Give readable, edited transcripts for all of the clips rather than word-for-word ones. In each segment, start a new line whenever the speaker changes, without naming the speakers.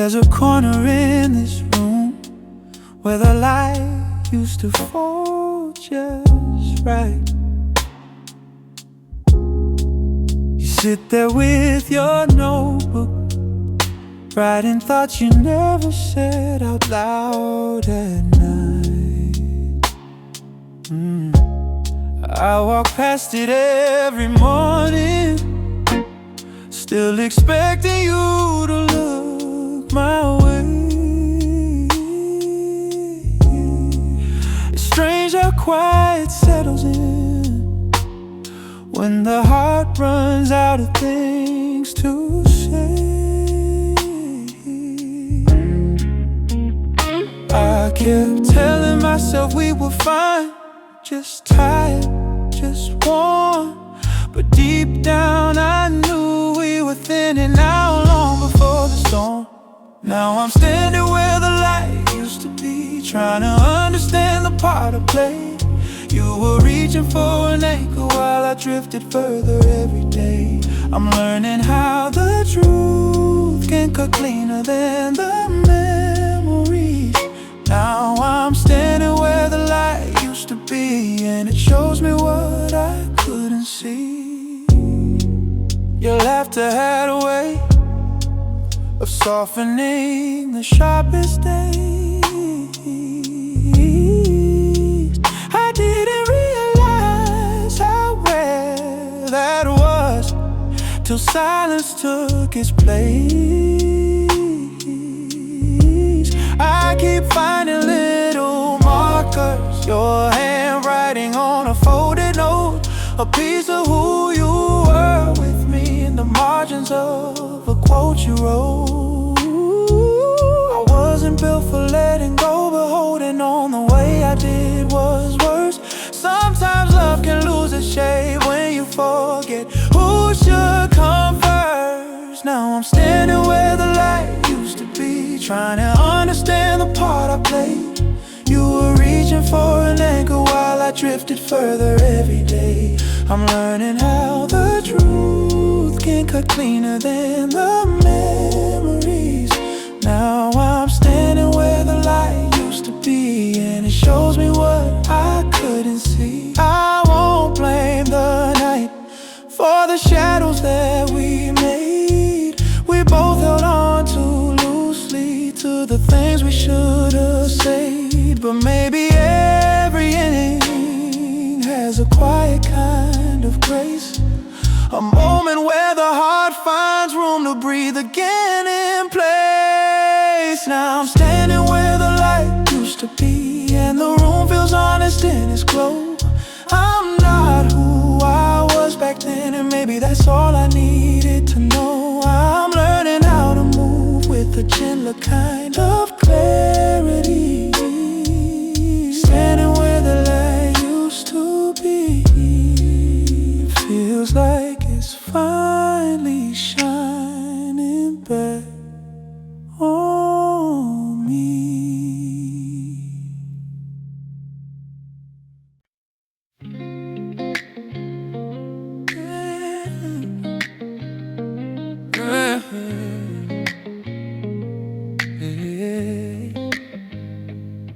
There's a corner in this room where the light used to fall just right. You sit there with your notebook, writing thoughts you never said out loud at night. I walk past it every morning, still expecting you to look my way. It's strange how quiet settles in when the heart runs out of things to say. I kept telling myself we were fine, just tired, just warm. But deep down I knew we were thinning out long before the storm. Now I'm standing where the light used to be, trying to understand the part I played. You were reaching for an anchor while I drifted further every day. I'm learning how the truth can cut cleaner than the memories. Now I'm standing where the light used to be, and it shows me what I couldn't see. Your laughter had a way of softening the sharpest days. I didn't realize how rare that was till silence took its place. I keep finding little markers, your handwriting on a folded note, a piece of who you were with me in the margins of a quote you wrote. I wasn't built for letting go, but holding on the way I did was worse. Sometimes love can lose its shape when you forget who should come first. Now I'm standing where the light used to be, trying to understand the part I played. You were reaching for an anchor while I drifted further every day. I'm learning how the truth can cut cleaner than the memories. Now I'm standing where the light used to be, and it shows me what I couldn't see. I won't blame the night for the shadows that we made. We both held on too loosely to the things we should have said. But maybe every ending has a quiet kind of grace, a moment where the heart finds room to breathe again in place. Now I'm standing where the light used to be, and the room feels honest in its glow. I'm not who I was back then, and maybe that's all I needed to know. I'm learning how to move with a gentler kind of clarity, standing where the light used to be. Feels like it's finally shining back on me.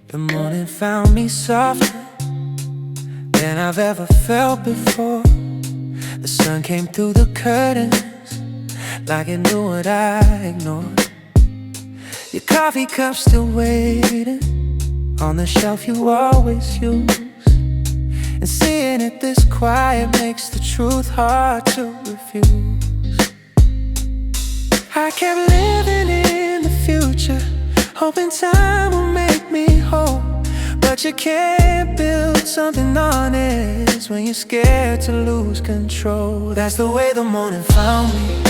The morning found me softer than I've ever felt before. The sun came through the curtains like it knew what I ignored. Your coffee cup still waiting on the shelf you always use, and seeing it this quiet makes the truth hard to refuse. I kept living in the future, hoping time will make me whole. But you can't build something honest when you're scared to lose control. That's the way the morning found me,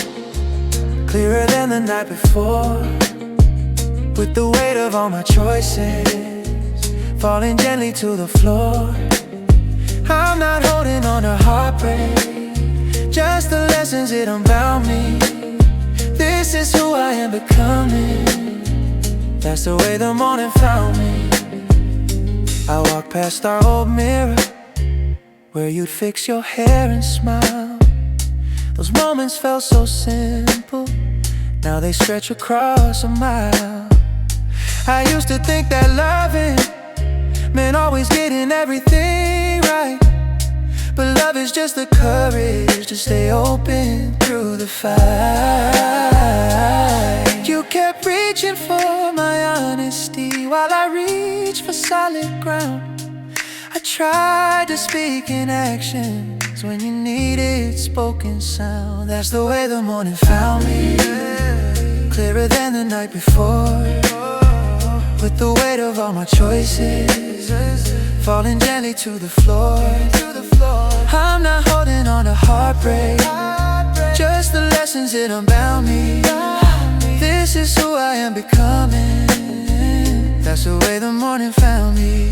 clearer than the night before, with the weight of all my choices falling gently to the floor. I'm not holding on to heartbreak, just the lessons it unbound me. This is who I am becoming. That's the way the morning found me. I walked past our old mirror, where you'd fix your hair and smile. Those moments felt so simple, now they stretch across a mile. I used to think that loving meant always getting everything right, but love is just the courage to stay open through the fight. You kept reaching for my honesty while I reached for solid ground. I tried to speak in actions when you needed spoken sound. That's the way the morning found me, clearer than the night before, with the weight of all my choices falling gently to the floor. I'm not holding on to heartbreak, just the lessons it unbound me. This is who I am becoming. That's the way the morning found me.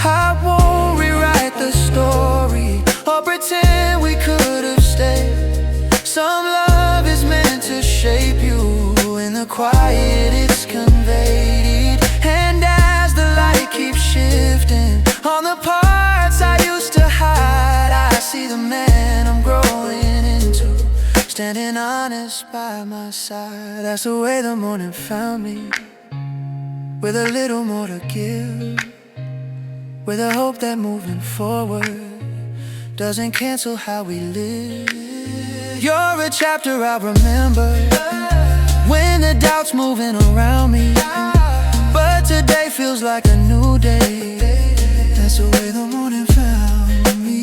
I won't rewrite the story or pretend we could have stayed. Some love is meant to shape you. In the quiet it's conveyed, and as the light keeps shifting on the parts I used to hide, I see the man I'm growing into, standing honest by my side. That's the way the morning found me, with a little more to give, with a hope that moving forward doesn't cancel how we live. You're a chapter I'll remember when the doubt's moving around me, but today feels like a new day. That's the way the morning found me.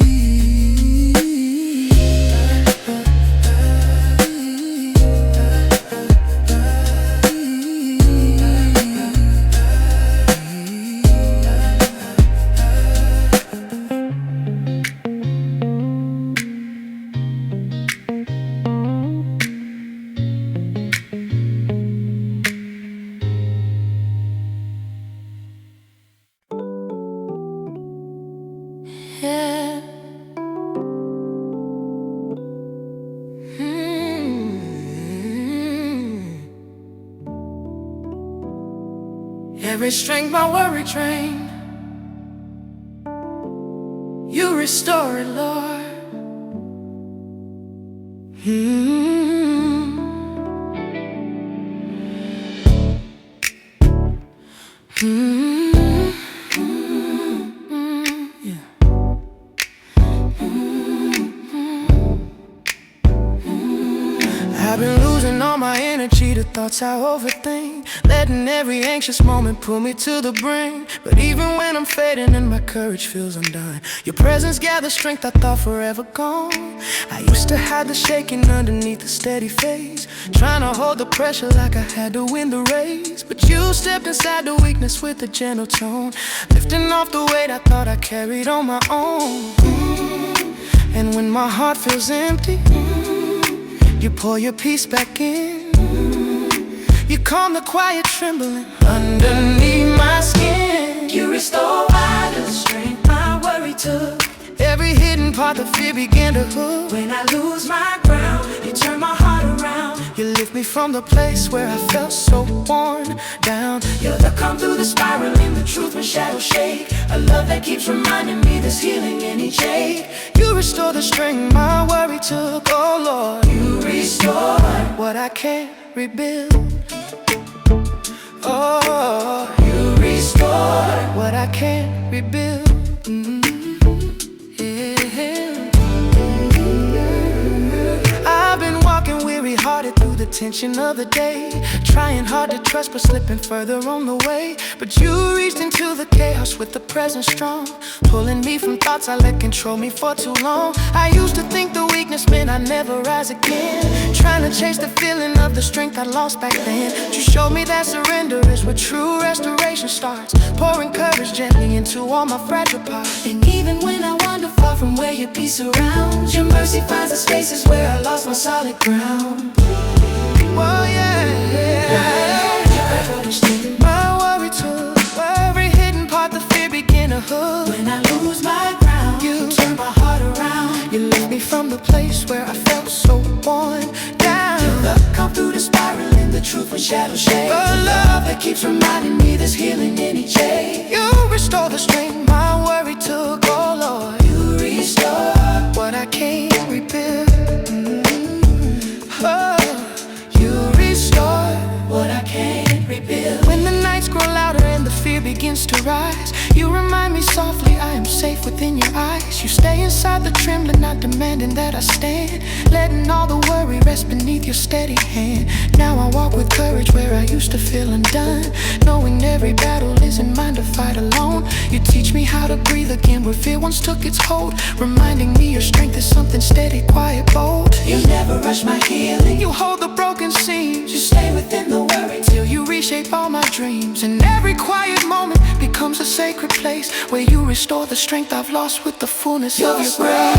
Yeah. Every strength my worry drained, you restore it, Lord. I've been losing all my energy to thoughts I overthink, letting every anxious moment pull me to the brink. But even when I'm fading and my courage feels undone, your presence gathers strength I thought forever gone. I used to hide the shaking underneath the steady face, trying to hold the pressure like I had to win the race. But you stepped inside the weakness with a gentle tone, lifting off the weight I thought I carried on my own. And when my heart feels empty, you pour your peace back in. You calm the quiet trembling underneath my skin. You restore vital strength my worry took. Every hidden part of fear began to hook. When I lose my ground, you turn my heart around. You lift me from the place where I felt so worn down. You're the calm through the spiraling, the truth when shadows shake. A love that keeps reminding me there's healing in each ache. You restore the strength my worry took, oh Lord. You restore what I can't rebuild. Oh, you restore what I can't rebuild. I've been walking weary-hearted through the tension of the day, trying hard to trust but slipping further on the way. But you reached into the chaos with the presence strong, pulling me from thoughts I let control me for too long. I used to think the weakness meant I'd never rise again, trying to chase the feeling of the strength I lost back then. You showed me that surrender is where true restoration starts, pouring courage gently into all my fragile parts. And even when I wander far from where your peace surrounds, your mercy finds the spaces where I lost my solid ground. Oh yeah, yeah. My worry took every hidden part, the fear began to hook. When I lose my ground, you turn my heart around. You lift me from the place where I felt so worn down. Your love come through the spiraling, the truth when shadows shade. A love that keeps reminding me there's healing in each age. You restore the strength my worry took, oh Lord. You restore what I can't rebuild. Oh, you restore what I can't rebuild. When the nights grow louder and the fear begins to rise, you remind me softly I am safe within your eyes. You stay inside the trembling, not demanding that I stand, letting all the worry rest beneath your steady hand. Now I walk with courage where I used to feel undone, knowing every battle isn't mine to fight alone. You teach me how to breathe again where fear once took its hold, reminding me your strength is something steady, quiet, bold. You never rush my healing. You hold the broken seams. You stay within the worry till you reshape all my dreams. And every quiet moment becomes a sacred place where you restore the strength I've lost with the fullness of your grace.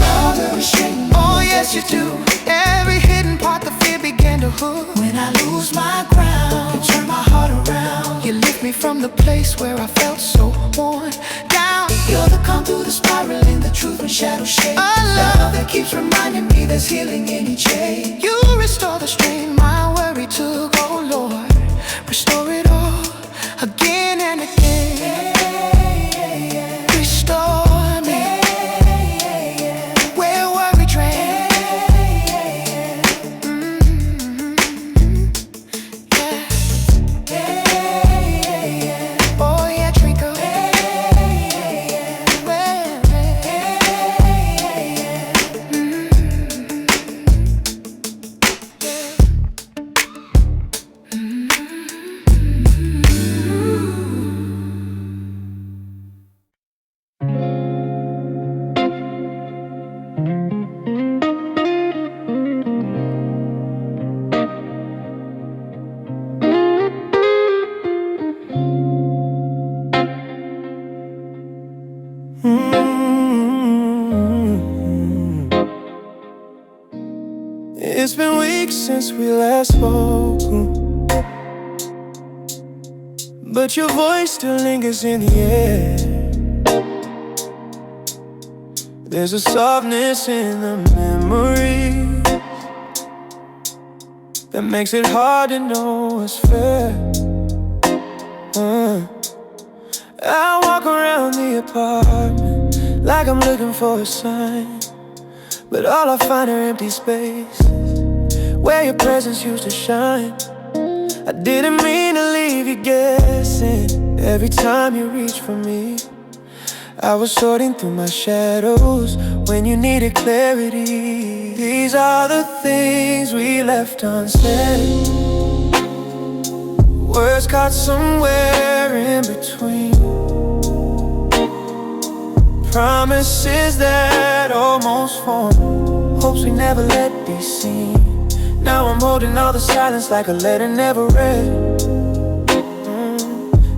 Oh yes you do. Every hidden part the fear began to hood. When I lose my ground, you turn my heart around. You lift me from the place where I felt so worn down. You're the calm through the spiraling, the truth when shadows shade. A love that keeps reminding me there's healing in each age. You restore the strain my worry took, oh Lord. Restore it all again and again. Restore me where worry drained. Yeah. Oh yeah, Trinko. It's been weeks since we last spoke, but your voice still lingers in the air. There's a softness in the memory that makes it hard to know what's fair. I walk around the apartment like I'm looking for a sign, but all I find are empty spaces where your presence used to shine. I didn't mean to leave you guessing. Every time you reach for me, I was sorting through my shadows when you needed clarity. These are the things we left unsaid, words caught somewhere in between, promises that almost formed, hopes we never let be seen. Now I'm holding all the silence like a letter never read.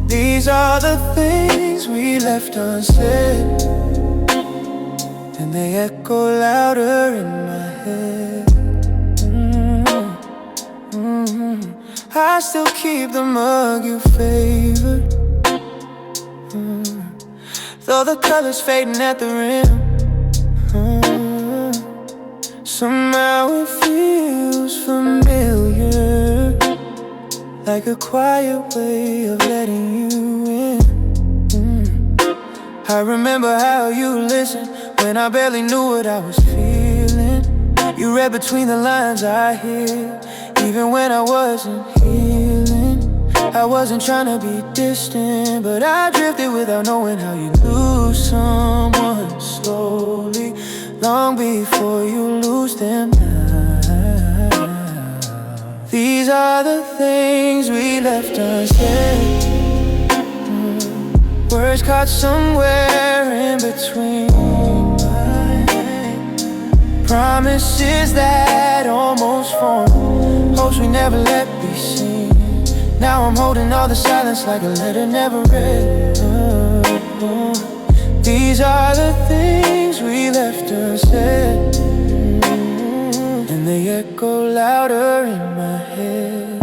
These are the things we left unsaid, and they echo louder in my head. I still keep the mug you favored, though the color's fading at the rim. Somehow it feels familiar, like a quiet way of letting you in. I remember how you listened when I barely knew what I was feeling. You read between the lines I hear, even when I wasn't healing. I wasn't trying to be distant, but I drifted without knowing how you lose someone slowly, long before you lose them now. These are the things we left unsaid, words caught somewhere in between, promises that almost formed, hopes we never let be seen. Now I'm holding all the silence like a letter never read. These are the things we left unsaid, and they echo louder in my head.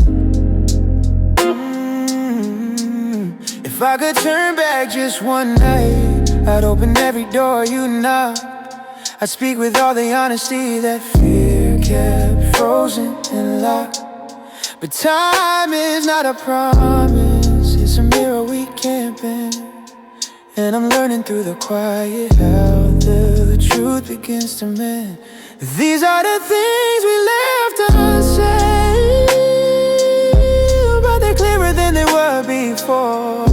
If I could turn back just one night, I'd open every door you knocked. I'd speak with all the honesty that fear kept frozen and locked. But time is not a promise, it's a mirror we can't bend. And I'm learning through the quiet how the truth begins to mend. These are the things we left unsaid, but they're clearer than they were before.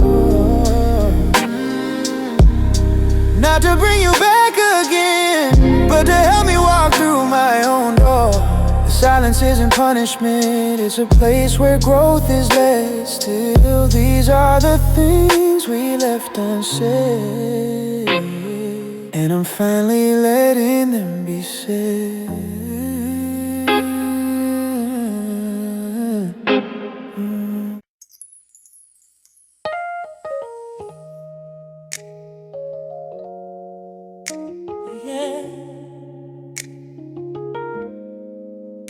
Not to bring you back again, but to help me walk through my own door. The silence isn't punishment, it's a place where growth is led still. These are the things we left unsaid, and I'm finally letting them be said. Yeah.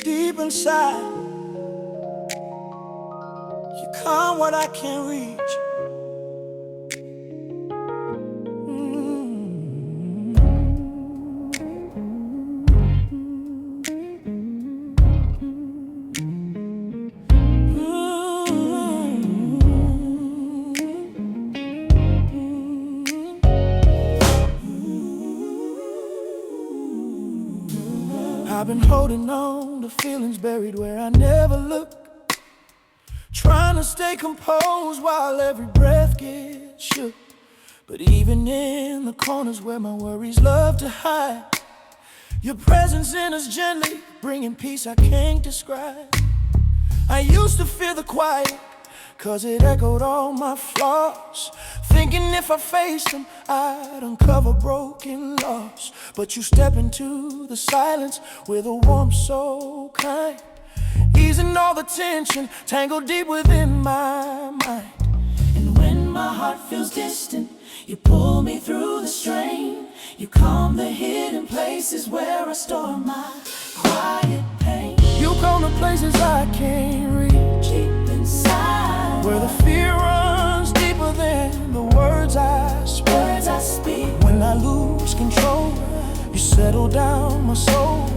Deep inside, you come what I can't reach. I've been holding on to feelings buried where I never look, trying to stay composed while every breath gets shook. But even in the corners where my worries love to hide, your presence enters gently, bringing peace I can't describe. I used to fear the quiet, 'cause it echoed all my flaws, thinking if I faced them, I'd uncover broken loss. But you step into the silence with a warmth so kind, easing all the tension tangled deep within my mind. And when my heart feels distant, you pull me through the strain. You calm the hidden places where I store my quiet pain. You calm the places I can't reach, deep inside, where the fear runs deeper than the words I speak. When I lose control, you settle down my soul.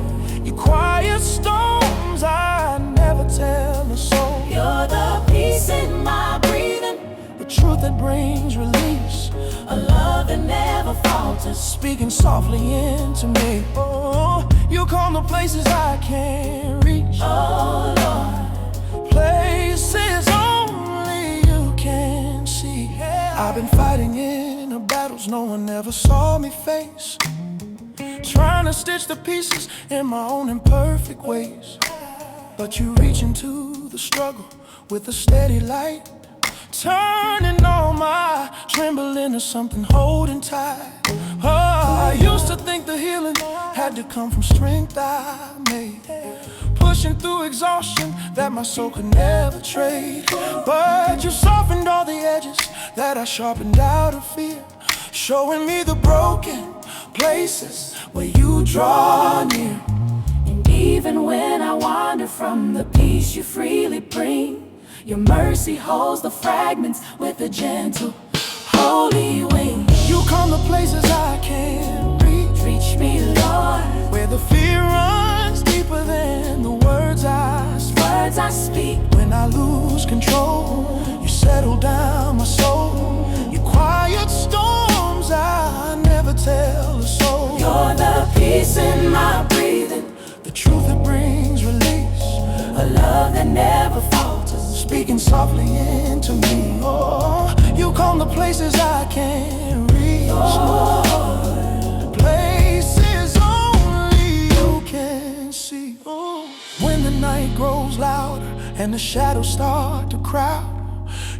You quiet storms I never tell a soul. You're the peace in my breathing, the truth that brings release, a love that never falters, speaking softly into me. Oh, you calm the places I can't reach. Oh Lord, places only you can see. I've been fighting in the battles no one ever saw me face, trying to stitch the pieces in my own imperfect ways. But you reach into the struggle with a steady light, turning all my tremble into something holding tight. Oh, I used to think the healing had to come from strength I made, pushing through exhaustion that my soul could never trade. But you softened all the edges that I sharpened out of fear, showing me the broken places where you draw near. And even when I wander from the peace you freely bring, your mercy holds the fragments with a gentle, holy wing. You calm the places I can't reach. Reach me, Lord, where the fear runs deeper than the words I speak. When I lose control, you settle down my soul. You quiet storms I never tell a soul. You're the peace in my breathing, the truth that brings release, a love that never falters, speaking softly into me. Oh, you calm the places I can't reach. Oh, places only you can see. Oh, when the night grows louder and the shadows start to crowd,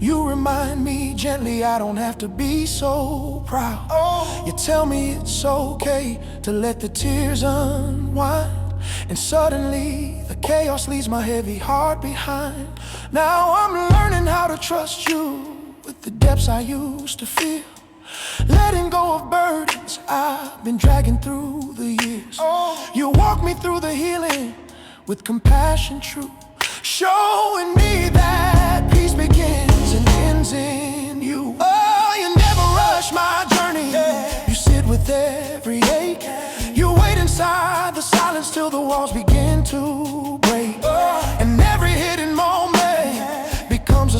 you remind me gently I don't have to be so proud. Oh, you tell me it's okay to let the tears unwind, and suddenly the chaos leaves my heavy heart behind. Now I'm learning how to trust you with the depths I used to feel, letting go of burdens I've been dragging through the years. Oh, you walk me through the healing with compassion true, showing me that peace begins and ends in you. Oh, you never rush my journey, you sit with every ache. You wait inside the silence till the walls begin to break, and every hidden moment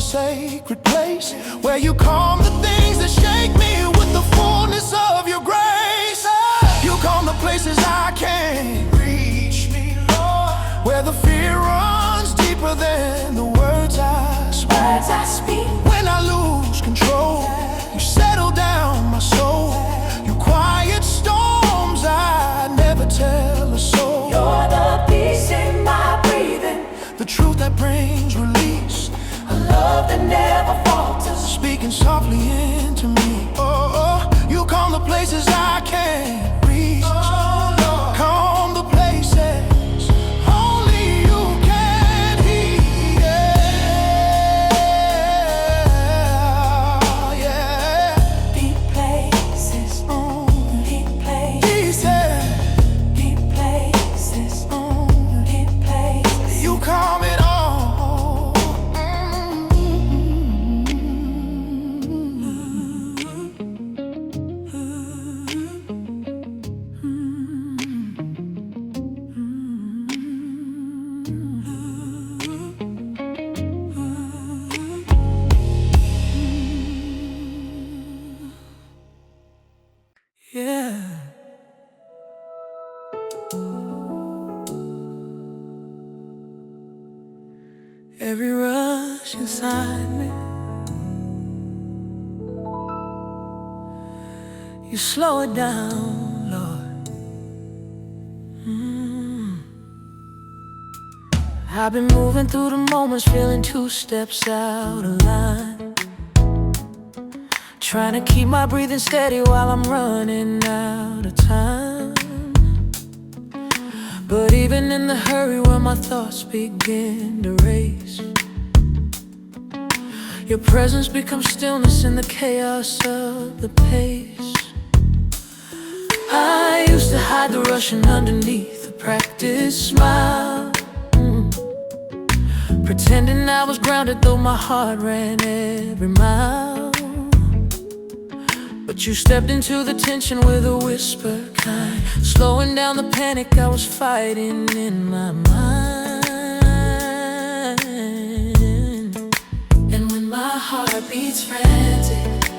sacred place where you calm the things that shake me with the fullness of your grace. You calm the places I can't reach, me, Lord, where the fear runs deeper than the words I speak. When I lose control, you settle down my soul. You quiet storms I never tell a soul.
You're the peace in my breathing,
the truth that brings release,
a love that never falters,
speaking softly into me. Oh, oh, you calm the places I can't reach. Oh, Lord. Calm the places only you can heal. Yeah.
Deep places, deep places, deep places, deep places.
You calm it all. Yeah. Every rush inside me, you slow it down, Lord. I've been moving through the moments, feeling 2 steps out of line, trying to keep my breathing steady while I'm running out of time. But even in the hurry where my thoughts begin to race, your presence becomes stillness in the chaos of the pace. I used to hide the rushing underneath a practiced smile, pretending I was grounded though my heart ran every mile. But you stepped into the tension with a whisper kind, slowing down the panic I was fighting in my mind. And when my heart beats frantic,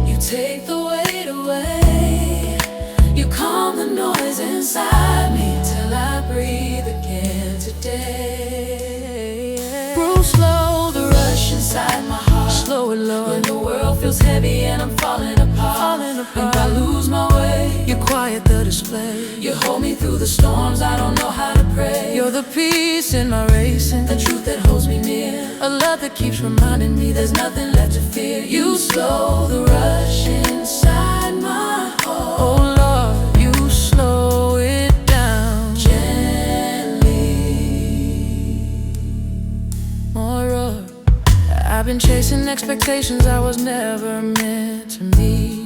you take the weight away. You calm the noise inside me till I breathe again today. Bruce, slow the rush inside my heart. Slow it, Lord. When the world feels heavy and I'm falling apart. If I lose my way, you quiet the display. You hold me through the storms, I don't know how to pray. You're the peace in my racing, the truth that holds me near, a love that keeps reminding me there's nothing left to fear. You slow the rush inside my heart. Oh Lord, you slow it down gently. More of, I've been chasing expectations I was never meant to meet.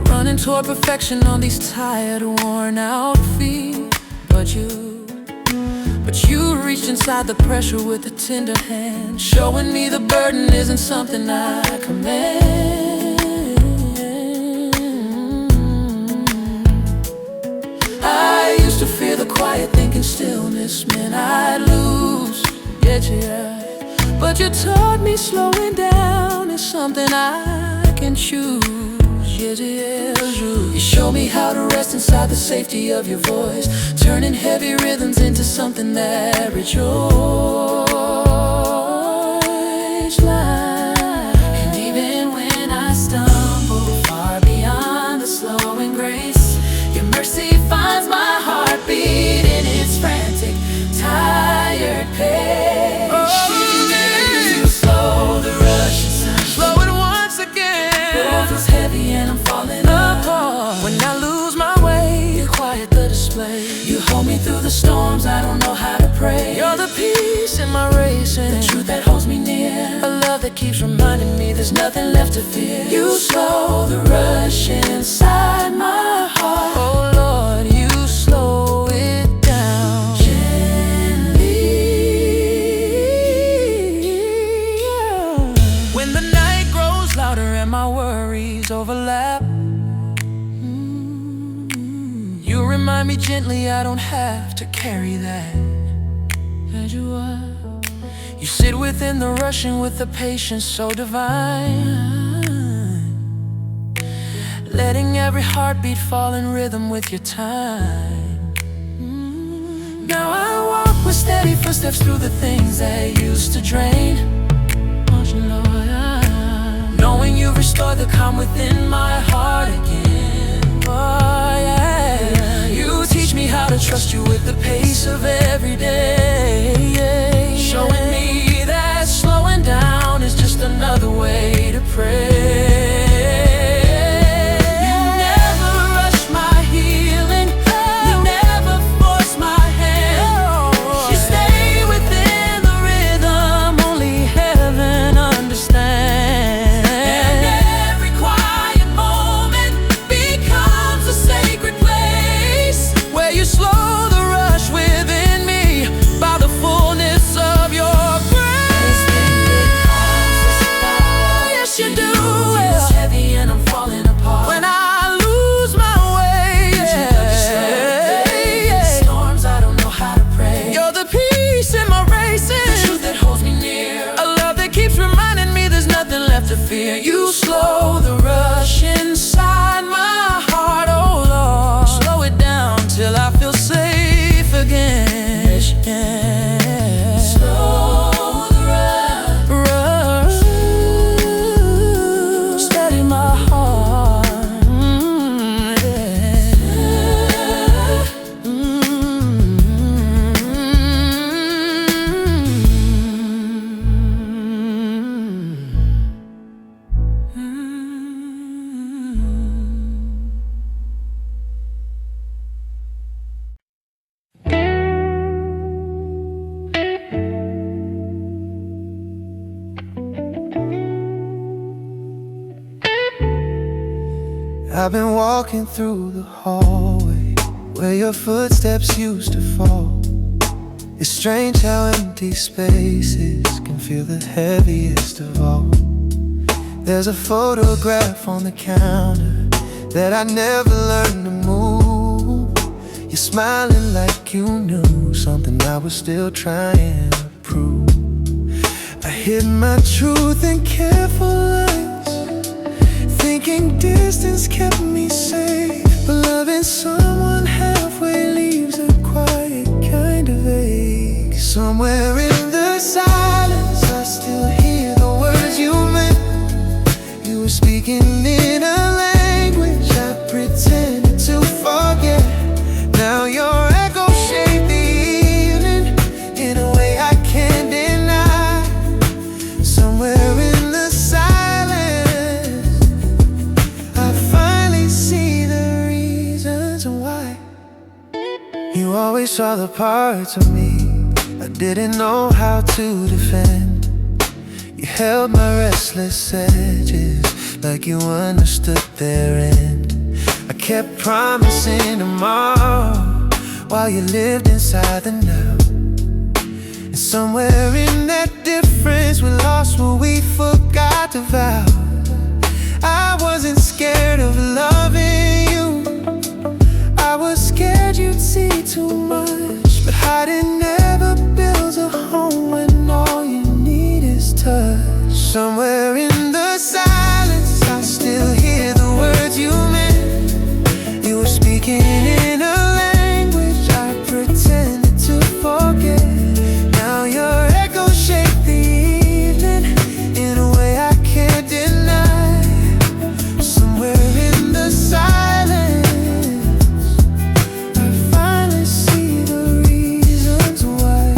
Running toward perfection on these tired, worn out feet. But you reached inside the pressure with a tender hand, showing me the burden isn't something I command. I used to fear the quiet, thinking stillness meant I'd lose. Yeah. But you taught me slowing down is something I can choose. You show me how to rest inside the safety of your voice, turning heavy rhythms into something that rejoices. And even when I stumble far beyond the slowing grace, your mercy finds my heartbeat in its frantic, tired pace. You hold me through the storms, I don't know how to pray. You're the peace in my racing, the truth that holds me near, a love that keeps reminding me there's nothing left to fear. You slow the rush inside my heart. Oh Lord, you slow it down gently. When the night grows louder and my worries overlap, you remind me gently I don't have to carry that. As you are, You sit within the rushing with a patience so divine, letting every heartbeat fall in rhythm with your time. Now I walk with steady footsteps through the things that used to drain, knowing you've restored the calm within my heart again. Oh yeah, you teach me how to trust you with the pace of every day, showing me that slowing down is just another way to pray. You slow the rush inside my heart, oh Lord. Slow it down till I feel safe again. Slow the rush, steady my heart. I've been walking through the hallway where your footsteps used to fall. It's strange how empty spaces can feel the heaviest of all. There's a photograph on the counter that I never learned to move. You're smiling like you knew something I was still trying to prove. I hid my truth in careful lines, thinking distance kept me safe. But loving someone halfway leaves a quiet kind of ache. Somewhere in the silence I still hear the words you meant. You were speaking in a language I pretended to forget. Now your echo shaped the evening in a way I can't deny. Somewhere in the silence I finally see the reasons why. You always saw the parts of me I didn't know how to defend. You held my restless edges like you understood their end. I kept promising tomorrow while you lived inside the now. And somewhere in that difference we lost what we forgot to vow. I wasn't scared of loving you, I was scared you'd see too much. But hiding never builds a home when all you need is touch. Somewhere in the silence I still hear the words you meant. You were speaking in a language I pretended to forget. Now your echo shaped the evening in a way I can't deny. Somewhere in the silence I finally see the reasons why.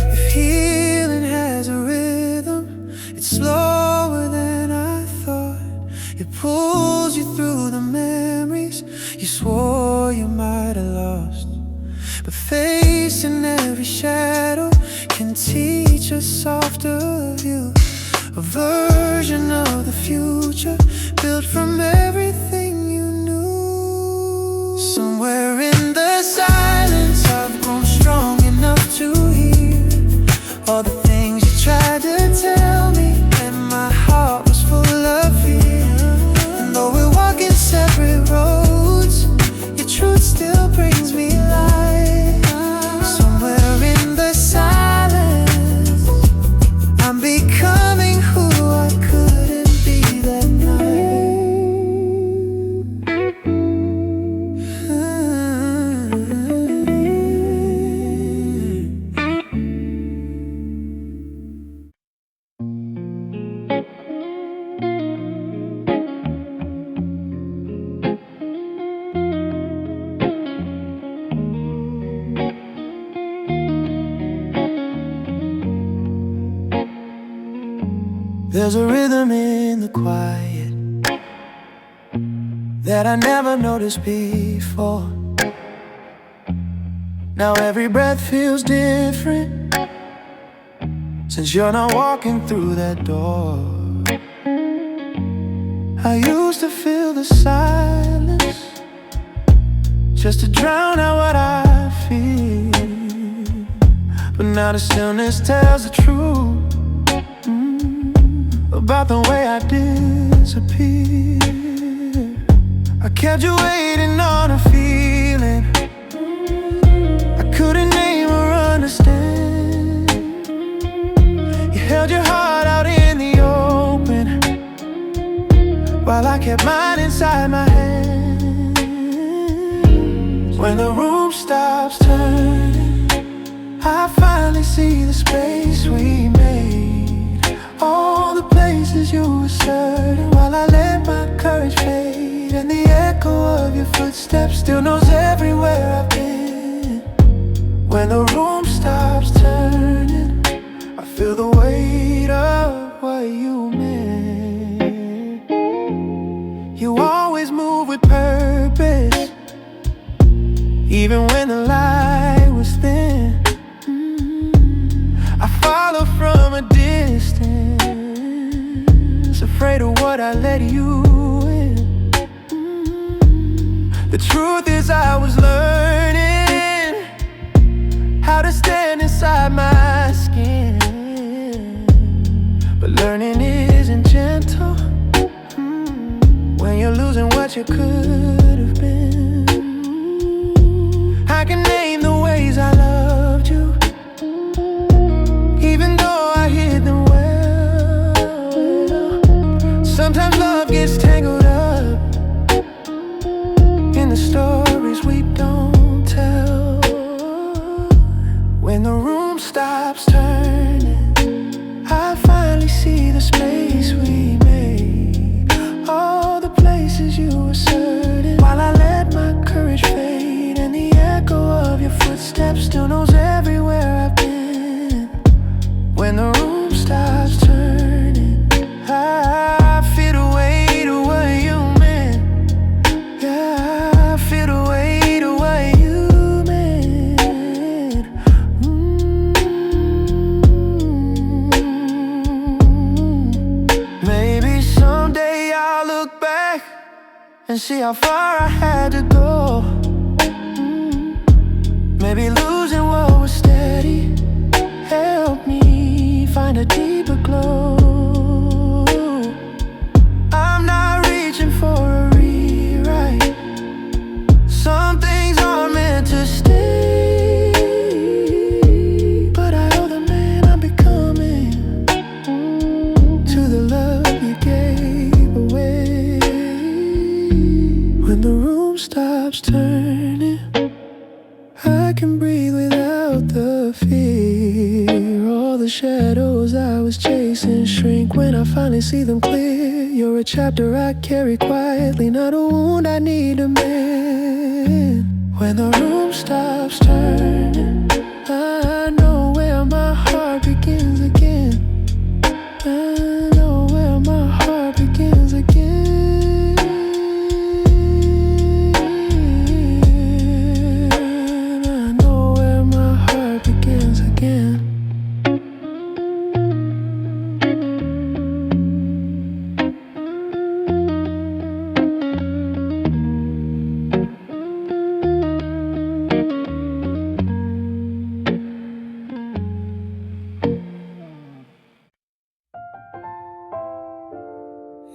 If healing has a rhythm, it's slower than I thought. It pulls you through the memories you swore you might have lost. But facing every shadow can teach a softer view, a version of the future built from everything you knew. Somewhere in the silence I've grown strong enough to hear all the things you tried to tell me, and my heart was full of fear. There's a rhythm in the quiet that I never noticed before. Now every breath feels different since you're not walking through that door. I used to feel the silence just to drown out what I feel, but now the stillness tells the truth about the way I disappear. I kept you waiting on a feeling I couldn't name or understand. You held your heart out in the open while I kept mine inside my hands. When the room stops turning, I finally see the space we made, all the places you were certain, while I let my courage fade, and the echo of your footsteps still knows everywhere I've been. When the room stops turning, I feel the weight of what you meant. You always move with purpose, even when the light was thin. I follow from a distance, afraid of what I let you in. The truth is I was learning how to stand inside my skin, but learning isn't gentle when you're losing what you could have been. I can name the ways I loved you, even though I hid them well. Sometimes love gets tangled up in the stories we don't tell. When the room stops turning, I finally see the space we made, all the places you were certain, while I let my courage fade, and the echo of your footsteps still knows everywhere I've been. When the room stops turning, I feel the weight of what you meant. Yeah, I feel the weight of what you meant. Maybe someday I'll look back and see how far I had to go. Maybe losing what was steady helped me find a deeper glow. I'm not reaching for a rewrite. Some things aren't meant to stay, but I owe the man I'm becoming to the love you gave away. When the room stops turning, I can breathe without the fear. All the shadows I was chasing shrink when I finally see them clear. You're a chapter I carry quietly, not a wound I need to mend. When the room stops turning, I know where my heart begins again. I know where my heart begins again. I know where my heart begins again.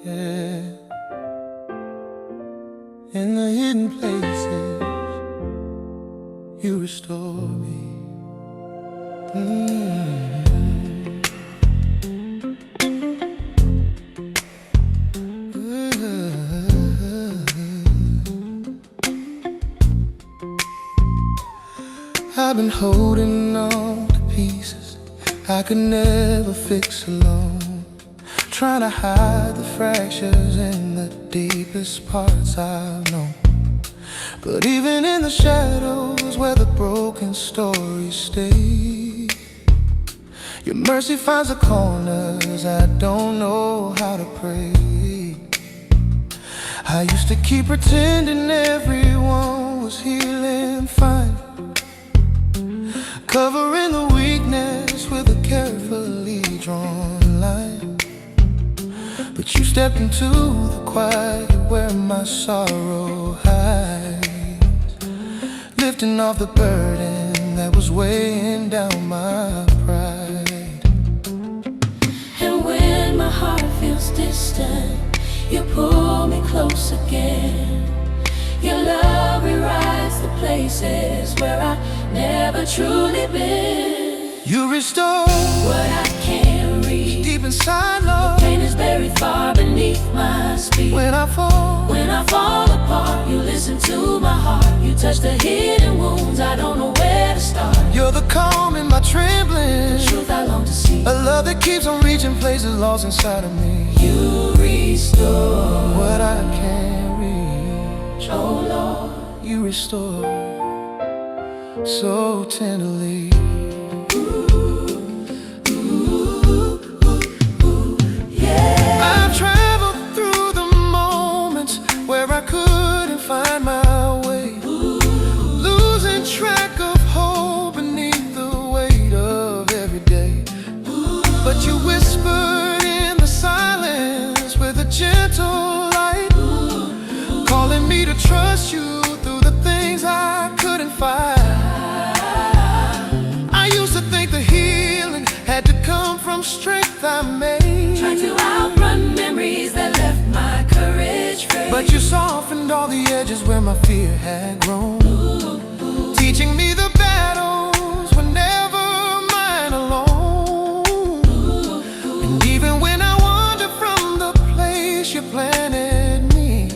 Yeah, in the hidden places, you restore me. I've been holding on to pieces I could never fix alone, trying to hide the fractures in the deepest parts I've known. But even in the shadows where the broken stories stay, Your mercy finds the corners I don't know how to pray. I used to keep pretending everyone was healing fine, covering the weakness with a carefully drawn line. But you stepped into the quiet where my sorrow hides, lifting off the burden that was weighing down my pride.
And when my heart feels distant, you pull me close again. Your love rewrites the places where I've never truly been.
You restore
what I can't reach
deep inside, Lord.
The pain is buried far beneath my speech.
When I fall
apart, you listen to my heart. You touch the hidden wounds, I don't know where to start.
You're the calm in my trembling,
the truth I long to see.
A love that keeps on reaching places lost inside of me.
You restore
what I can't reach.
Oh Lord,
you restore so tenderly. I've traveled through the moments where I couldn't find my way, losing track of hope beneath the weight of every day. But you whispered in the silence with a gentle light, calling me to trust you through the things I couldn't find. I used to think the healing had to come from strength I made,
trying to outrun memories that left my courage frayed.
but you softened all the edges where my fear had grown, teaching me the battles were never mine alone. And even when I wander from the place you planted me,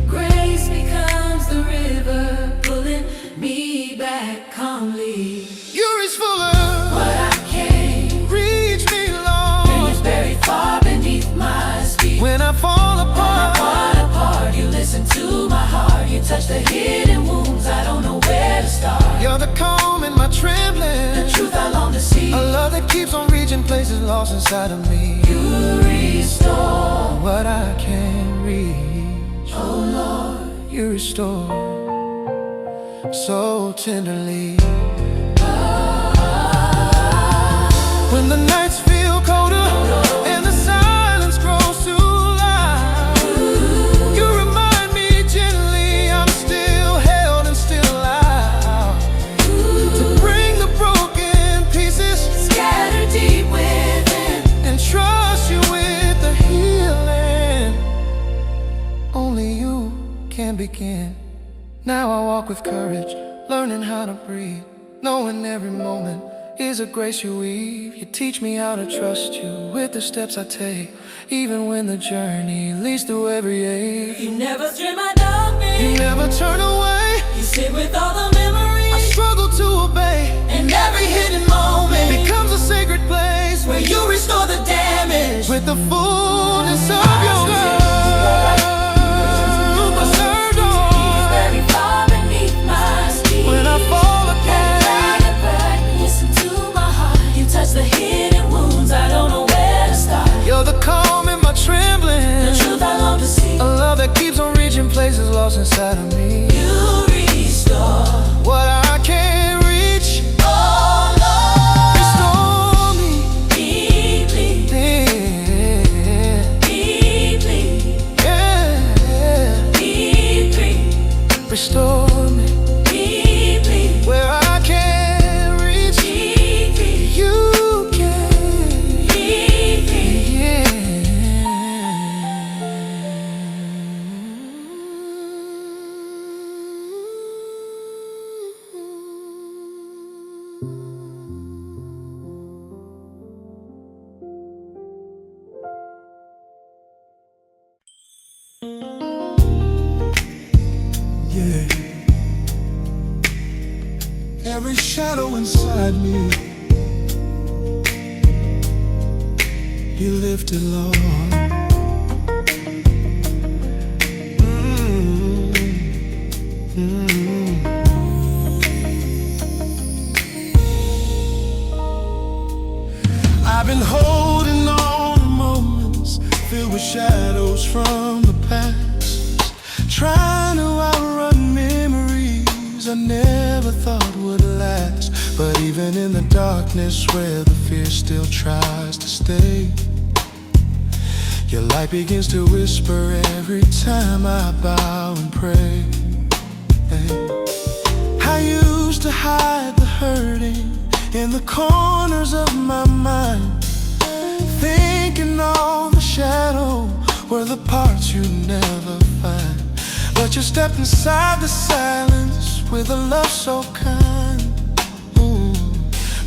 grace becomes the river pulling me back calmly.
you reach fuller
What I can't
reach me, Lord.
pain is buried far beneath my speech.
When I fall apart,
you listen to my heart. You touch the hidden wounds, I don't know where to start.
you're the calm in my trembling,
The truth I long to see.
a love that keeps on reaching places lost inside of me.
You restore
What I can't reach,
oh Lord,
you restore so tenderly. When the nights feel colder and the silence grows too loud, you remind me gently I'm still held and still alive, to bring the broken pieces
scattered deep within.
and trust you with the healing only you can begin. Now I walk with courage, learning how to breathe, knowing every moment is a grace you weave. You teach me how to trust you with the steps I take, even when the journey leads through every age.
You never stray my darkness,
You never turn away,
you sit with all the memories.
I struggle to obey,
And every hidden moment
becomes a sacred place
where you restore the damage.
with the fullness of your love. I served all
Very far beneath my speech.
when I fall apart.
Listen to my heart. You touch the hidden wounds, I don't know where to start.
You're the calm in my trembling,
The truth I long to see.
a love that keeps on reaching places lost inside of me.
You restore
What I can't reach,
oh Lord,
restore me
deeply,
yeah,
deeply,
yeah.
deeply,
Restore me
deeply,
where I can't reach,
deeply,
you can,
deeply.
yeah.
Yeah. Every shadow inside me, you lifted, Lord. shadows from the past, trying to outrun memories I never thought would last. But even in the darkness where the fear still tries to stay, your light begins to whisper every time I bow and pray. I used to hide the hurting in the corners of my mind, thinking all the shadow were the parts you never find. But you stepped inside the silence with a love so kind,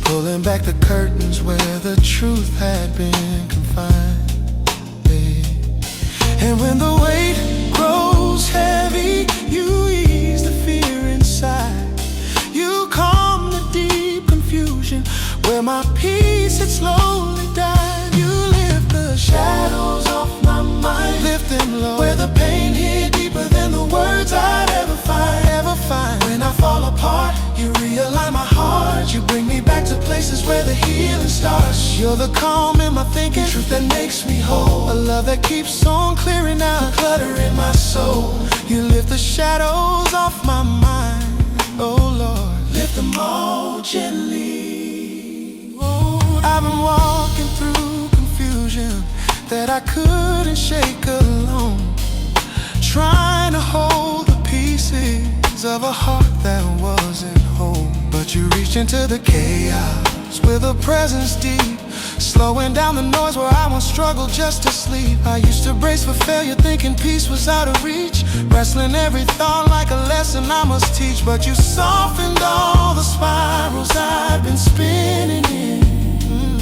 pulling back the curtains where the truth had been confined. And when the weight grows heavy, you ease the fear inside. You calm the deep confusion where my peace had slowly died. You lift the shadows off my mind, lift them low where the pain hid deeper than the words I'd ever find. When I fall apart, you realign my heart. You bring me back to places where the healing starts. You're the calm in my thinking, truth that makes me whole, a love that keeps on clearing out the clutter in my soul. You lift the shadows off my mind, oh Lord, lift them all gently. Oh, I've been walking through confusion that I couldn't shake alone, trying to hold the pieces of a heart that wasn't home. But you reached into the chaos with a presence deep, slowing down the noise where I once struggled just to sleep. I used to brace for failure, thinking peace was out of reach, wrestling every thought like a lesson I must teach. But you softened all the spirals I'd been spinning in,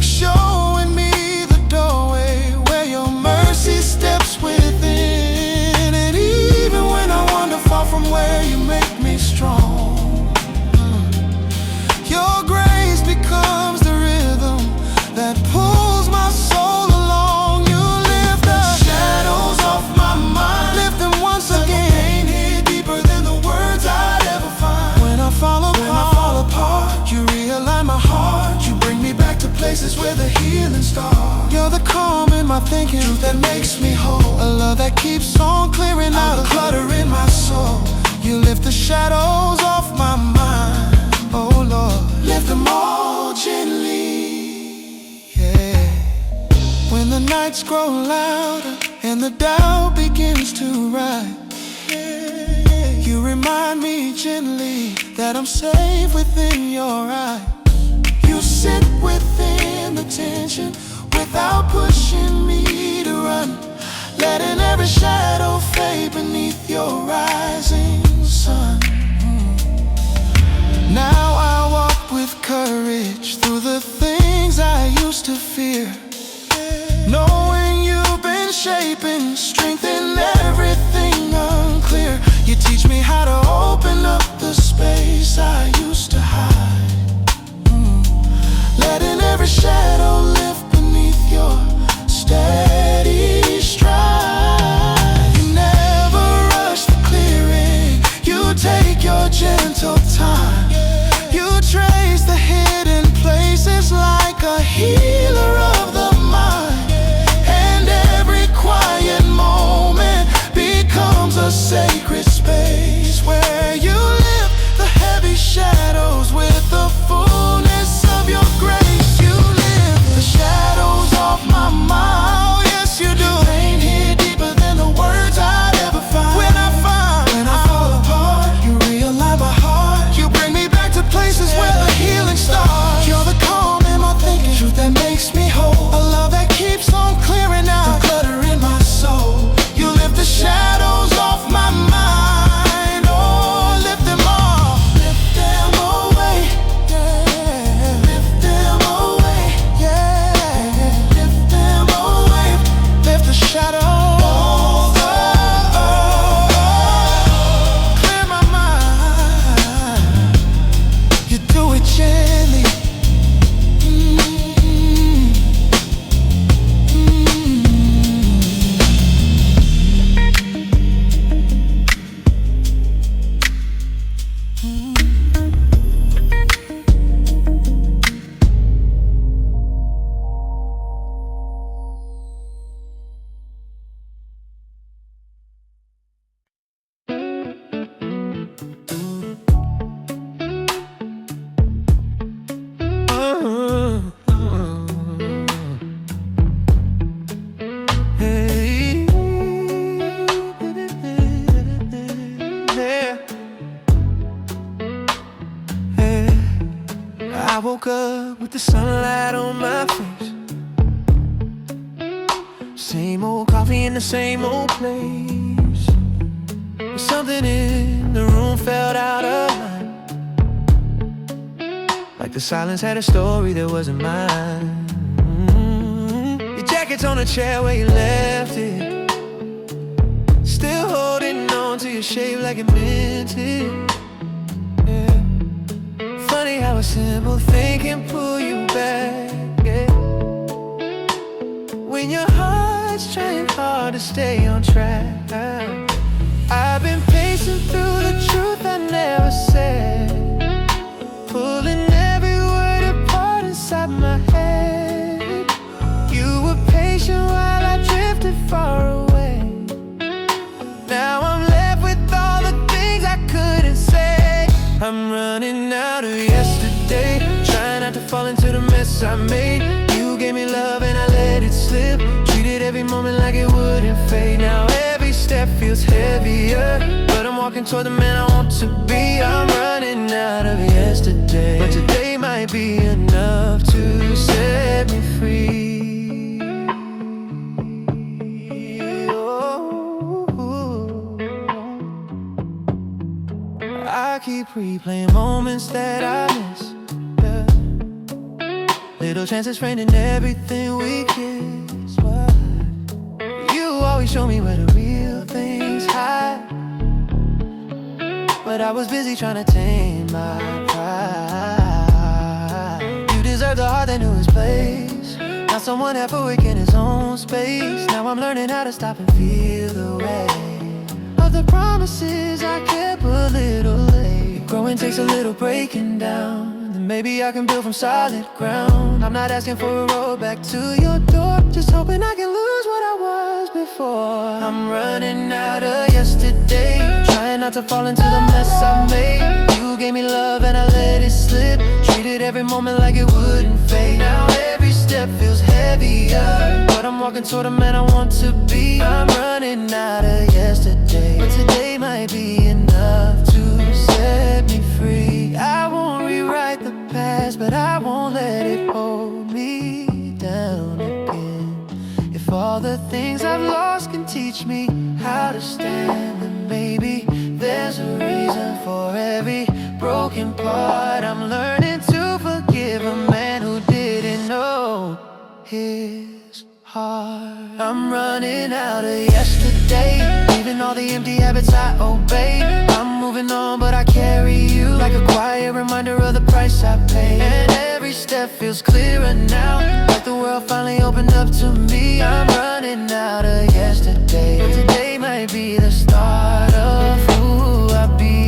showing me the doorway where your mercy steps within. And even when I wander far from where you make me strong, your grace becomes the rhythm that pulls my soul along. You lift the shadows off my mind, lift them once again. Pain hid deeper than the words I'd ever find. When I fall apart, you realign my heart. You bring me back to places where the healing starts. You're the calm in my thinking, truth that makes me whole, a love that keeps on clearing out the clutter in my soul. You lift the shadows off my mind, oh Lord, lift them all gently. Yeah. When the nights grow louder and the doubt begins to rise, you remind me gently that I'm safe within your eyes. You sit within the tension without pushing me to run, letting every shadow fade beneath your rising sun. Now I walk with courage through the things I used to fear, knowing you've been shaping strength in everything unclear. You teach me how to open up the space I used to hide, letting every shadow lift beneath your steady stride. You never rush the clearing, you take your gentle time. You trace the hidden places like a healer of the mind, and every quiet moment becomes a sacred space where you lift the heavy shadows with the fullness of your grace. You lift the shadows off my mind.
I woke up with the sunlight on my face. Same old coffee in the same old place. But something in the room felt out of line, like the silence had a story that wasn't mine. Your jacket's on the chair where you left it, still holding on to your shape like it meant it. Yeah. Funny how a simple thing can pull you back, yeah. When your heart's trying hard to stay on track. I've been pacing through the truth I never said, pulling every word apart inside my head. You were patient while I drifted far away. Now I'm left with all the things I couldn't say. I'm running out of yesterday, trying not to fall into the mess I made. You gave me love and I let it slip, treated every moment like it wouldn't fade. Now every step feels heavier, but I'm walking toward the man I want to be. I'm running out of yesterday, but today might be enough to set me free. Oh, I keep replaying moments that I miss, yeah. Little chances framed in everything we kiss. But you always show me where the real things hide, but I was busy trying to tame my pride. You deserve the heart that knew its place, not someone heroic in his own space. Now I'm learning how to stop and feel the way of the promises I kept a little late. Growing takes a little breaking down, then maybe I can build from solid ground. I'm not asking for a road back to your door, just hoping I can lose what I was before. I'm running out of yesterday, trying not to fall into the mess I made. You gave me love and I let it slip, treated every moment like it wouldn't fade. Now every step feels heavier, but I'm walking toward the man I want to be. I'm running out of yesterday, but today might be enough to set me free. I won't rewrite the past, but I won't let it hold me down again. If all the things I've lost can teach me how to stand, then maybe there's a reason for every broken part. I'm learning to forgive a man who didn't know his heart. I'm running out of yesterday, leaving all the empty habits I obeyed. I'm moving on, but I carry you like a quiet reminder of the price I paid. And every step feels clearer now, like the world finally opened up to me. I'm running out of yesterday, but today might be the start of who I'll be.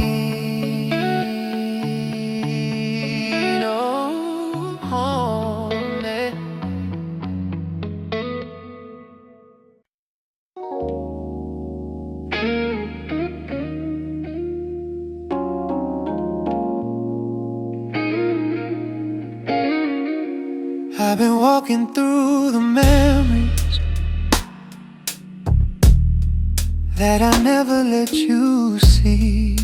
I've been walking through the memories that I never let you see.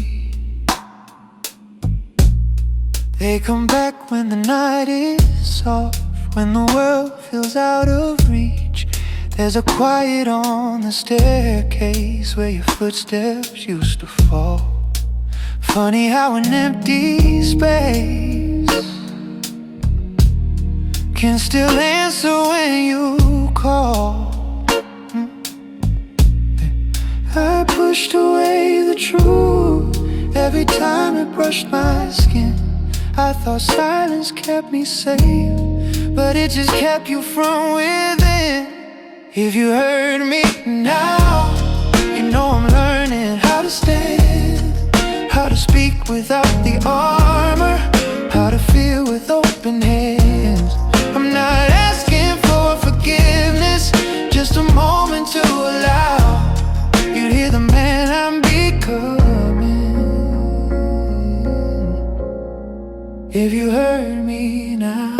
They come back when the night is soft, when the world feels out of reach. There's a quiet on the staircase where your footsteps used to fall. Funny how an empty space can still answer when you call. I pushed away the truth every time it brushed my skin. I thought silence kept me safe, but it just kept you from within. If you heard me now, you know I'm learning how to stand, how to speak without the armor, how to feel with open hands. I'm not asking for forgiveness, just a moment to allow you to hear the man I'm becoming. If you heard me now,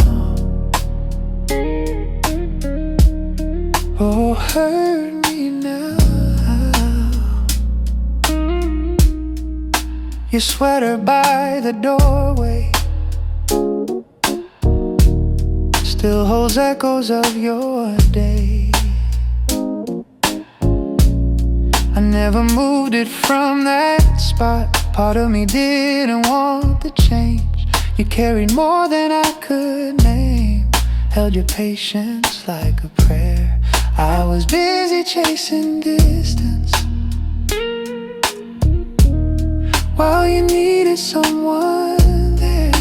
oh, heard me now. Your sweater by the doorway, still holds echoes of your day. I never moved it from that spot. Part of me didn't want the change. You carried more than I could name. Held your patience like a prayer. I was busy chasing distance while you needed someone there.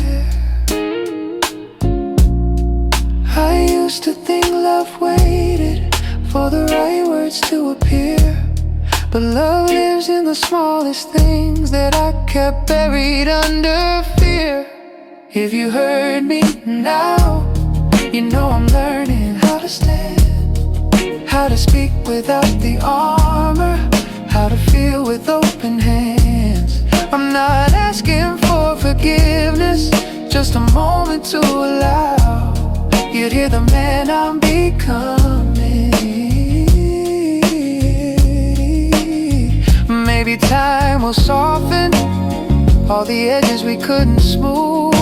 I used to think love waited for the right words to appear, but love lives in the smallest things that I kept buried under fear. If you heard me now, you know I'm learning how to stand, how to speak without the armor, how to feel with open hands. I'm not asking for forgiveness, just a moment to allow you'd hear the man I'm becoming. Maybe time will soften all the edges we couldn't smooth.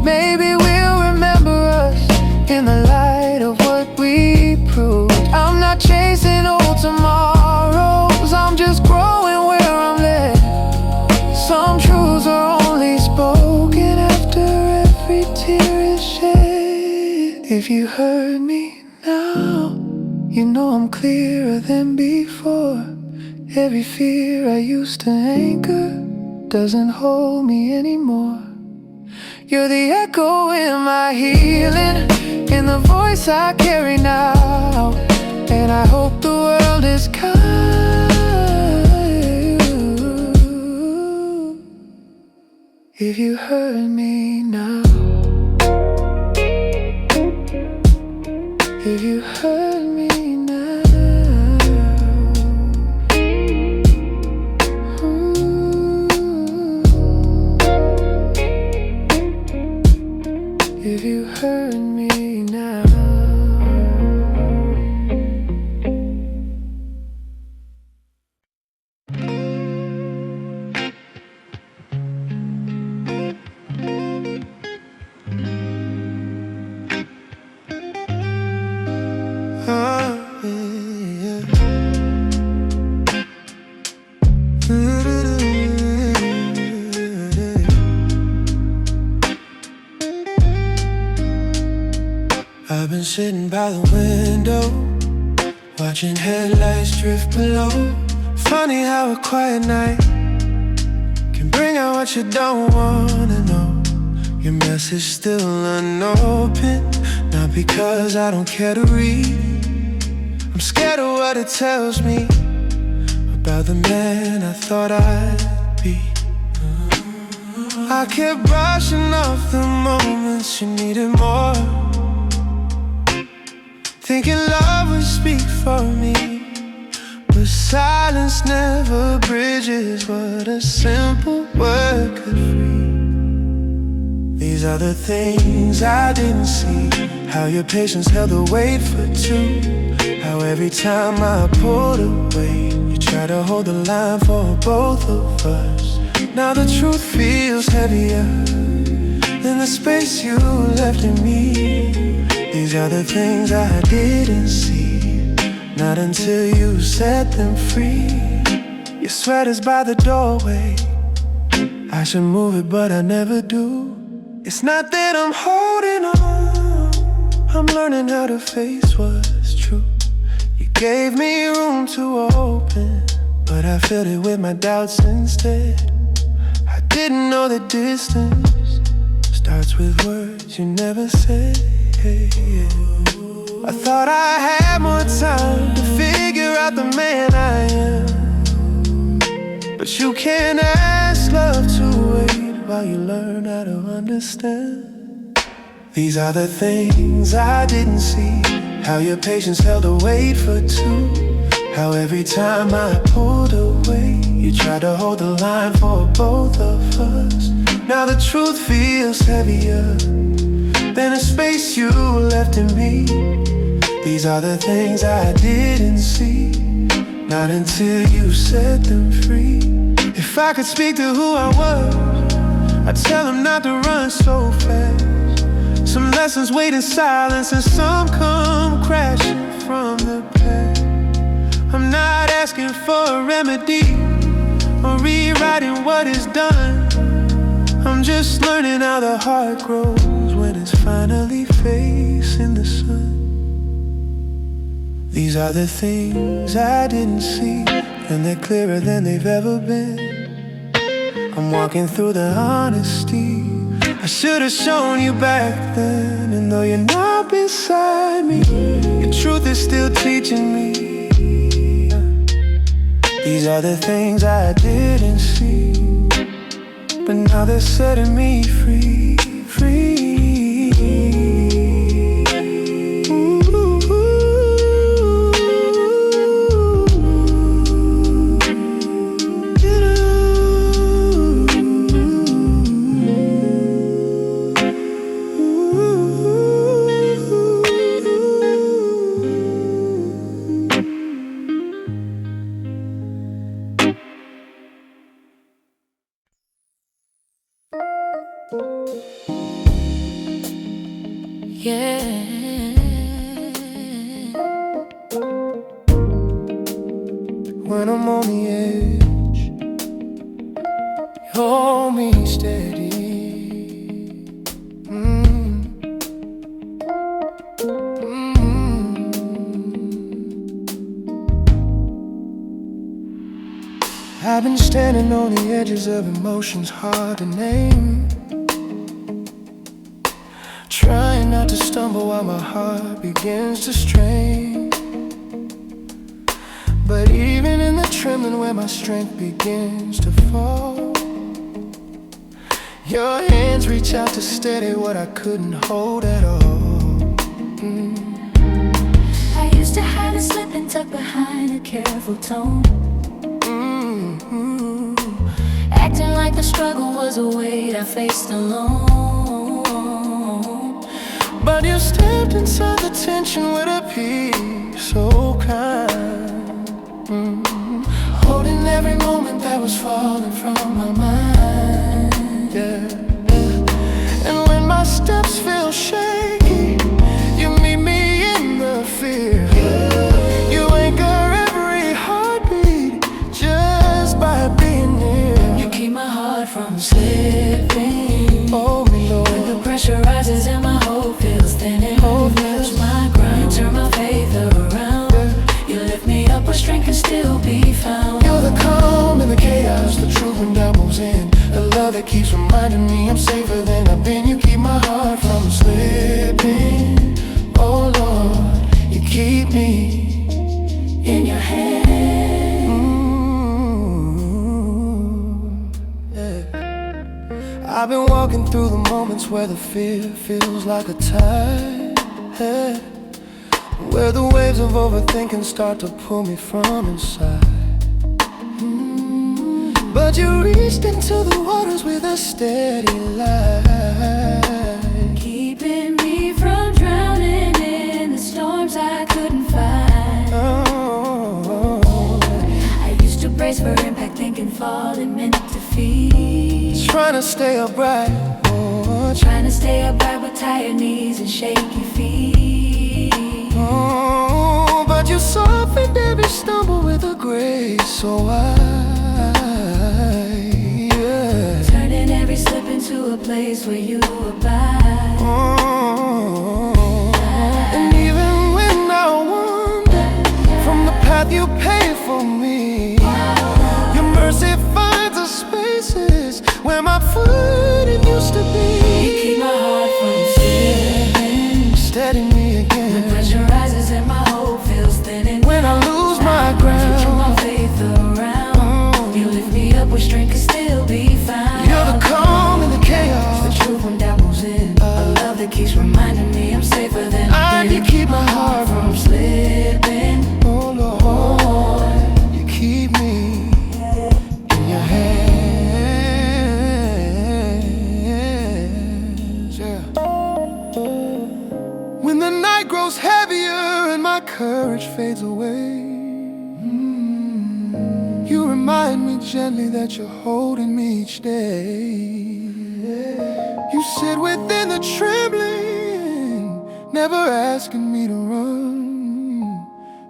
Maybe we'll remember us in the light of what we proved. I'm not chasing old tomorrows, I'm just growing where I'm led. Some truths are only spoken after every tear is shed. If you heard me now, you know I'm clearer than before. Every fear I used to anchor doesn't hold me anymore. You're the echo in my healing, in the voice I carry now. And I hope the world is kind. If you heard me now, if you heard me now, if you heard me now.
I've been sitting by the window, watching headlights drift below. Funny how a quiet night can bring out what you don't wanna know. Your message still unopened, not because I don't care to read. I'm scared of what it tells me about the man I thought I'd be. I kept brushing off the moments you needed more, thinking love would speak for me, but silence never bridges what a simple word could free. These are the things I didn't see, how your patience held the weight for two, how every time I pulled away, you tried to hold the line for both of us. Now the truth feels heavier than the space you left in me. These are the things I didn't see, not until you set them free. Your sweater's by the doorway, I should move it but I never do. It's not that I'm holding on, I'm learning how to face what's true. You gave me room to open, but I filled it with my doubts instead. I didn't know that distance starts with words you never said. I thought I had more time to figure out the man I am, but you can't ask love to wait while you learn how to understand. These are the things I didn't see, how your patience held the weight for two, how every time I pulled away, you tried to hold the line for both of us. Now the truth feels heavier than the space you left in me. These are the things I didn't see, not until you set them free. If I could speak to who I was, I'd tell him not to run so fast,
Some lessons wait in silence, and some come crashing from the past. I'm not asking for a remedy or rewriting what is done. I'm just learning how the heart grows when it's finally facing the sun. These are the things I didn't see, and they're clearer than they've ever been. I'm walking through the honesty I should have shown you back then. And though you're not beside me, your truth is still teaching me. These are the things I didn't see, but now they're setting me free, free.
Yeah.
When I'm on the edge, you hold me steady. I've been standing on the edges of emotions hard to name, trying not to stumble while my heart begins to strain. But even in the trembling where my strength begins to fall, your hands reach out to steady what I couldn't hold at all.
I used to hide and slip and tuck behind a careful tone, acting like the struggle was a weight I faced alone.
But you stepped inside the tension with a peace so kind, holding every moment that was falling from my mind. Yeah. And when my steps feel shaky, you meet me in the fear. You anchor every heartbeat just by being near.
You keep my heart from slipping.
Oh, me, Lord.
When the pressure rises and my hope feels thin, and hope lose my ground, turn my faith around. You lift me up where strength can still be found.
You're the calm in the chaos, the truth when doubt moves in, the love that keeps reminding me I'm safer than I've been. You keep my heart from slipping. Oh Lord, you keep me
In your hand.
I've been walking through the moments where the fear feels like a tide, where the waves of overthinking start to pull me from inside. But you reached into the waters with a steady light,
Keeping me from drowning in the storms I couldn't fight. I used to brace for impact, thinking falling meant defeat.
trying to stay upright,
Trying to stay upright with tired knees and shaky feet.
but you softened every stumble with a grace so wide, yeah.
Turning every slip into a place where you abide.
And even when I wander from the path you paved for me, your mercy finds the spaces where my footing used to be.
You keep my heart from slipping.
Steady me again.
The pressure rises and my hope feels thin, and
When I lose my
you turn
ground,
my faith around. You lift me up where strength can still be found.
you're the calm in the chaos,
The truth when doubt moves in, a love that keeps reminding me I'm safer than I've
and
been.
you keep my heart from
slipping.
Oh Lord, you keep me in your hands, yeah. When the night grows heavier and my courage fades away, you remind me gently that you're holding me each day. You sit within the trembling
never asking me to run,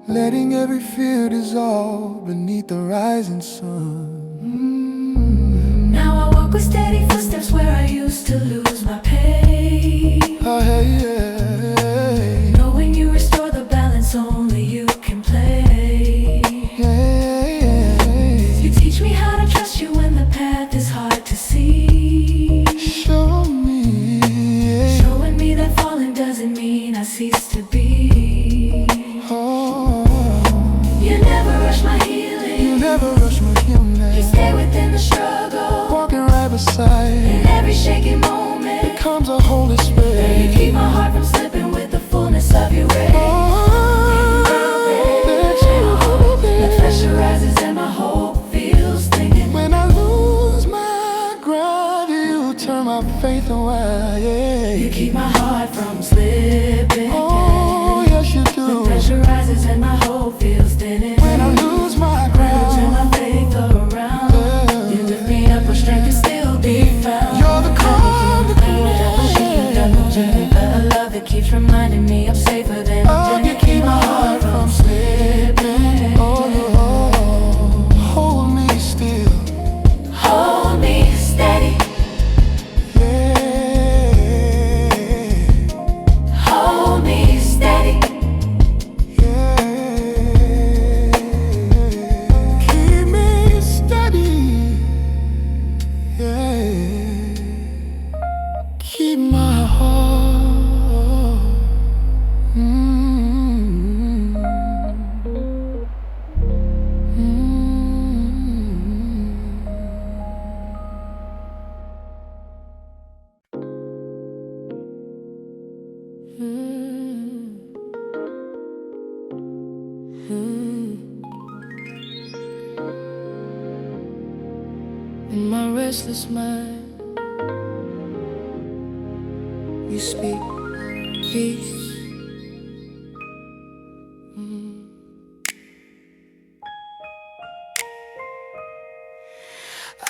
letting every fear dissolve beneath the rising sun.
Now I walk with steady footsteps where I used to lose my pace.
Oh, hey, yeah.
Knowing you restore the balance only you can play.
Yeah.
You teach me how to trust you when the path is hard to see.
Show me, yeah.
Showing me that falling doesn't mean I cease to be.
Oh,
You never rush my healing.
you never rush my healing.
You stay within the struggle,
Walking right beside
in every shaky moment.
becomes a holy spirit.
You keep my heart from slipping with the fullness of your grace. The pressure rises and my hope feels thinking.
When I lose my ground, you turn my faith away. Yeah.
You keep my heart from slipping.
Oh, yes you do.
The pressure rises and my hope feels thinning.
When I lose my
Turn
ground,
my faith around. You lift me up where strength can still be found.
you're the calm, the
A love that keeps reminding me I'm safer than
oh, you keep my heart from slipping. Oh, hold me still.
Hold me steady.
Yeah.
Hold me steady.
Yeah. Keep me steady. Yeah. Keep my heart.
In my restless mind, you speak peace.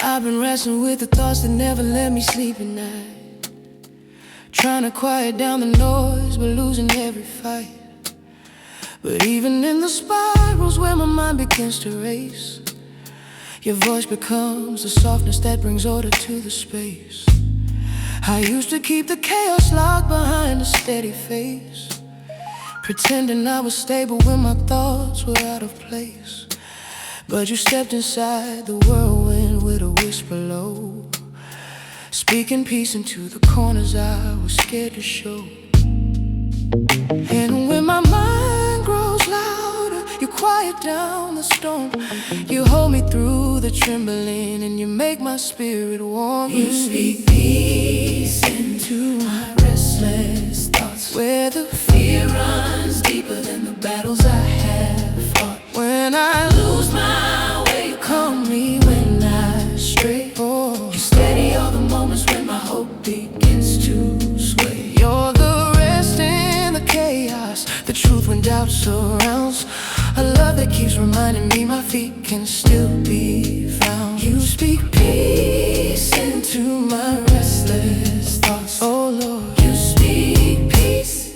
I've been wrestling with the thoughts that never let me sleep at night, trying to quiet down the noise but losing every fight. But even in the spirals where my mind begins to race, your voice becomes the softness that brings order to the space. I used to keep the chaos locked behind a steady face, pretending I was stable when my thoughts were out of place. But you stepped inside the whirlwind with a whisper low, speaking peace into the corners I was scared to show. And when my mind grows louder, you quiet down the storm. You hold me through the trembling and you make my spirit warm. You speak peace into my restless thoughts, where the fear runs deeper than the battles I have fought. When I lose my way, you calm me when I stray. Oh, you steady all the moments when my hope begins to sway. You're the rest in the chaos, the truth when doubt surrounds, a love that keeps reminding me my feet can still be found. You speak peace into my restless thoughts. Oh Lord, you speak peace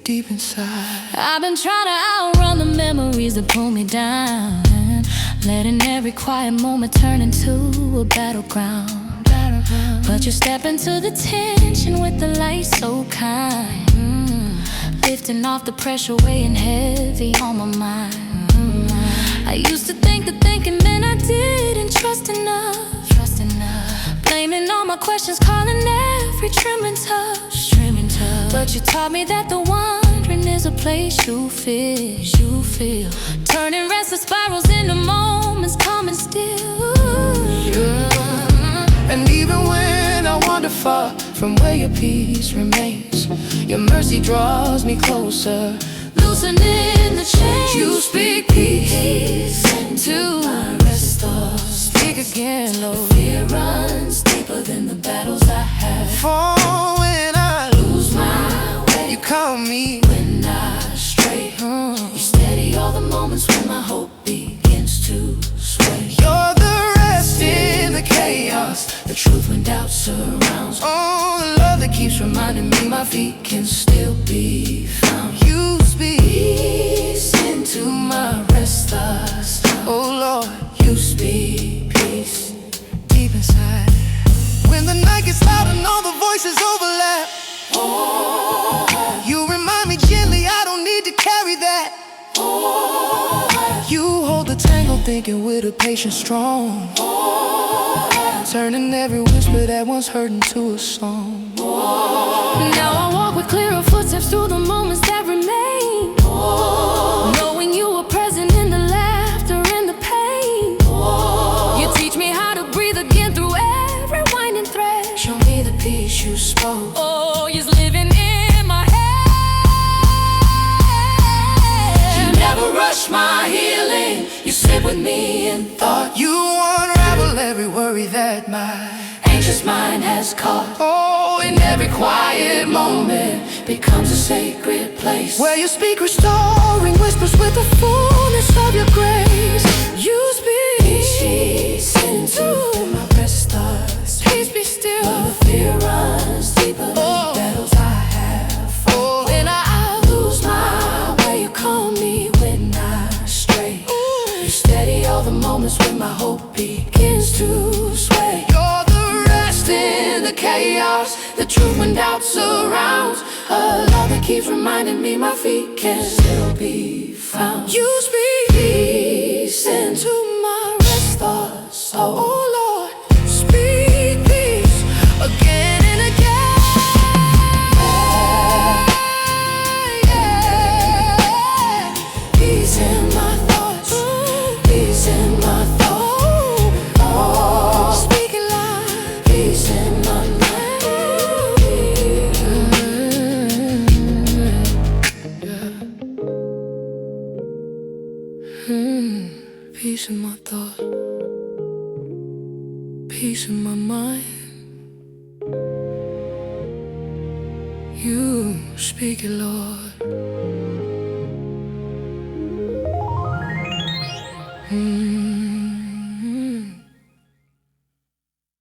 deep inside. I've been trying to outrun the memories that pull me down, letting every quiet moment turn into a battleground. But you step into the tension with the light so kind, lifting off the pressure weighing heavy on my mind. I used to think that thinking meant I didn't trust enough, blaming all my questions, calling every trembling touch. But you taught me that the wandering is a place you feel, turning restless spirals into moments calm and still.
And even when I wander far from where your peace remains, your mercy draws me closer,
Loosening the chains.
you speak peace
into my rest thoughts.
Speak again, Lord.
Fear runs deeper than the battles I have.
For when I
Lose my way,
you call me
when I stray. You steady all the moments when my hope begins to sway.
You're the rest in the chaos, the truth
truth when doubt surrounds. Oh, the love that keeps reminding me my feet can still be found. You speak peace into my restless. Oh Lord, you speak peace deep inside. When the night gets loud and all the voices overlap, you remind me gently I don't need to carry that. You hold the tangle thinking with a patience strong, turning every whisper that once heard into a song. Now I walk with clearer footsteps through the moments that remain, knowing you were present in the laughter and the pain. You teach me how to breathe again through every winding thread. Show me the peace you spoke. Oh, you're living in my head. You never rush my healing. You sit with me in thought. You unravel every worry that my anxious mind has caught. Oh, in every quiet moment becomes a sacred place where you speak restoring whispers with the fullness of your grace. You speak peace into my restless. Peace be still. When the fear runs deeper than the battles I have fought. When I lose my way, you call me when I stray. You steady all the moments when my hope begins to sway. You're the rest in the chaos, the truth when doubt surrounds. A love that keeps reminding me my feet can still be found. You speak peace into my restless soul. Oh Lord, speak peace again and again. Peace in my thoughts, peace in my thoughts. Oh, speaking life, peace in my mind. Peace in my thoughts, peace in my mind. You speak it, Lord.